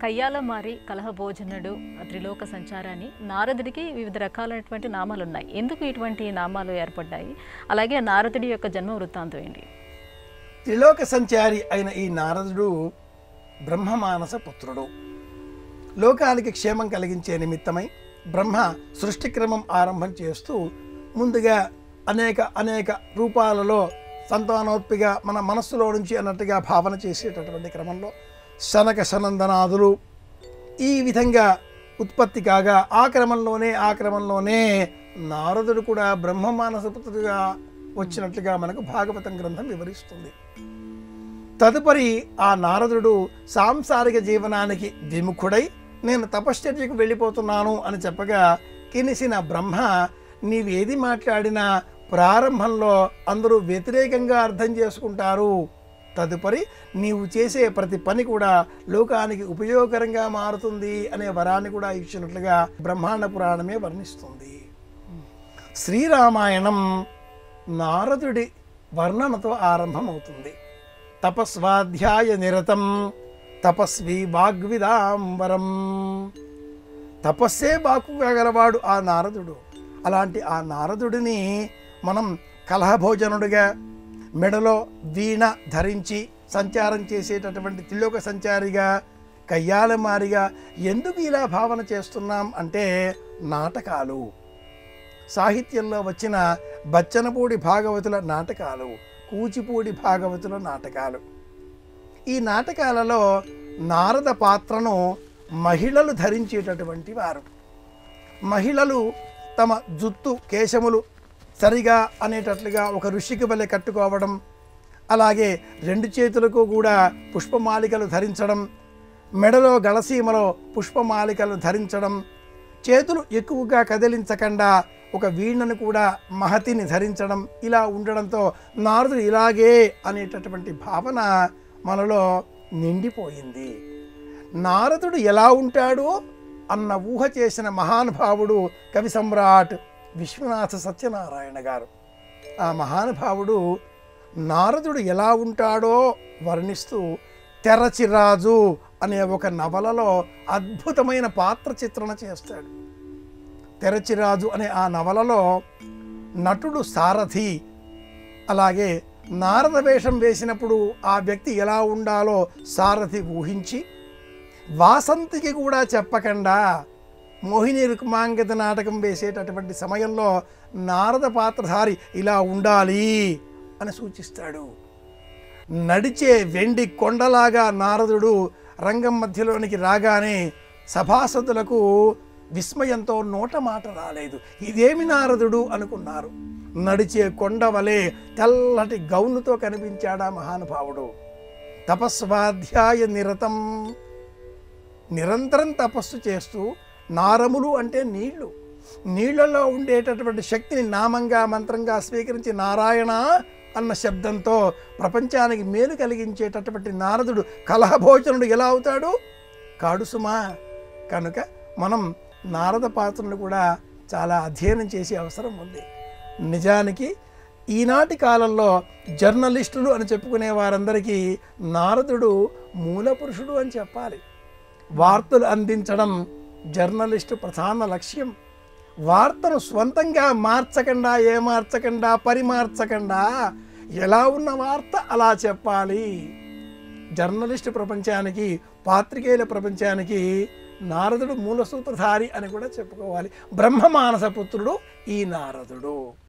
కయ్యాల మారి కలహభోజనుడు త్రిలోక సంచారాన్ని నారదుడికి వివిధ రకాలైనటువంటి నామాలు ఉన్నాయి. ఎందుకు ఇటువంటి నామాలు ఏర్పడ్డాయి? అలాగే నారదుడి యొక్క జన్మ వృత్తాంతం ఏంటి? త్రిలోక సంచారి అయిన ఈ నారదుడు బ్రహ్మమానస పుత్రుడు. లోకానికి క్షేమం కలిగించే నిమిత్తమై బ్రహ్మ సృష్టిక్రమం ఆరంభం చేస్తూ ముందుగా అనేక రూపాలలో సంతానోత్పిగా మన మనస్సులో నుంచి అన్నట్టుగా భావన చేసేటటువంటి క్రమంలో శనక సనందనాదులు ఈ విధంగా ఉత్పత్తి కాగా ఆ క్రమంలోనే నారదుడు కూడా బ్రహ్మమానసపుత్రుడిగా వచ్చినట్లుగా మనకు భాగవతం గ్రంథం వివరిస్తుంది. తదుపరి ఆ నారదుడు సాంసారిక జీవనానికి విముఖుడై నేను తపశ్చర్యకు వెళ్ళిపోతున్నాను అని చెప్పగా కినిసిన బ్రహ్మ నీవేది మాట్లాడినా ప్రారంభంలో అందరూ వ్యతిరేకంగా అర్థం చేసుకుంటారు, తదుపరి నీవు చేసే ప్రతి పని కూడా లోకానికి ఉపయోగకరంగా మారుతుంది అనే వరాన్ని కూడా ఇచ్చినట్లుగా బ్రహ్మాండ పురాణమే వర్ణిస్తుంది. శ్రీరామాయణం నారదుడి వర్ణనతో ఆరంభమవుతుంది. తపస్వాధ్యాయ నిరతం తపస్వి వాగ్విదాంబరం. తపస్సే బాకుగా గలవాడు ఆ నారదుడు. అలాంటి ఆ నారదుడిని మనం కలహభోజనుడిగా మెడలో వీణ ధరించి సంచారం చేసేటటువంటి త్రిలోక సంచారిగా కయ్యాలమారిగా ఎందుకు ఇలా భావన చేస్తున్నాం అంటే నాటకాలు, సాహిత్యంలో వచ్చిన బచ్చనపూడి భాగవతుల నాటకాలు, కూచిపూడి భాగవతుల నాటకాలు. ఈ నాటకాలలో నారద పాత్రను మహిళలు ధరించేటటువంటి వారు. మహిళలు తమ జుత్తు కేశములు సరిగా అనేటట్లుగా ఒక ఋషికి వలె కట్టుకోవడం, అలాగే రెండు చేతులకు కూడా పుష్పమాలికలు ధరించడం, మెడలో గళసీమలో పుష్పమాలికలు ధరించడం, చేతులు ఎక్కువగా కదిలించకుండా ఒక వీణను కూడా మహతిని ధరించడం, ఇలా ఉండడంతో నారదుడు ఇలాగే అనేటటువంటి భావన మనలో నిండిపోయింది. నారదుడు ఎలా ఉంటాడో అన్న ఊహ చేసిన మహానుభావుడు కవి సమ్రాట్ విశ్వనాథ సత్యనారాయణ గారు. ఆ మహానుభావుడు నారదుడు ఎలా ఉంటాడో వర్ణిస్తూ తెరచిరాజు అనే ఒక నవలలో అద్భుతమైన పాత్ర చిత్రణ చేస్తాడు. తెరచిరాజు అనే ఆ నవలలో నటుడు సారథి, అలాగే నారద వేషం వేసినప్పుడు ఆ వ్యక్తి ఎలా ఉండాలో సారథి ఊహించి వాసంతికి కూడా చెప్పకుండా మోహిని రుక్మాంగద నాటకం వేసేటటువంటి సమయంలో నారద పాత్రధారి ఇలా ఉండాలి అని సూచిస్తాడు. నడిచే వెండి కొండలాగా నారదుడు రంగం మధ్యలోనికి రాగానే సభాసదులకు విస్మయంతో నోట మాట రాలేదు. ఇదేమి నారదుడు అనుకున్నారు. నడిచే కొండ వలె తెల్లటి గౌనుతో కనిపించాడా మహానుభావుడు. తపస్వాధ్యాయ నిరతం, నిరంతరం తపస్సు చేస్తూ, నారములు అంటే నీళ్లు, నీళ్లలో ఉండేటటువంటి శక్తిని నామంగా మంత్రంగా స్వీకరించి నారాయణ అన్న శబ్దంతో ప్రపంచానికి మేలు కలిగించేటటువంటి నారదుడు కలహభోజనుడు ఎలా అవుతాడు? కాడుసుమా. కనుక మనం నారద పాత్రను కూడా చాలా అధ్యయనం చేసే అవసరం ఉంది. నిజానికి ఈనాటి కాలంలో జర్నలిస్టులు అని చెప్పుకునే వారందరికీ నారదుడు మూల పురుషుడు అని చెప్పాలి. వార్తలు అందించడం జర్నలిస్టు ప్రధాన లక్ష్యం. వార్తను స్వంతంగా మార్చకుండా, ఏమార్చకుండా, పరిమార్చకుండా ఎలా ఉన్న వార్త అలా చెప్పాలి. జర్నలిస్టు ప్రపంచానికి, పాత్రికేయుల ప్రపంచానికి నారదుడు మూల సూత్రధారి అని కూడా చెప్పుకోవాలి. బ్రహ్మమానస పుత్రుడు ఈ నారదుడు.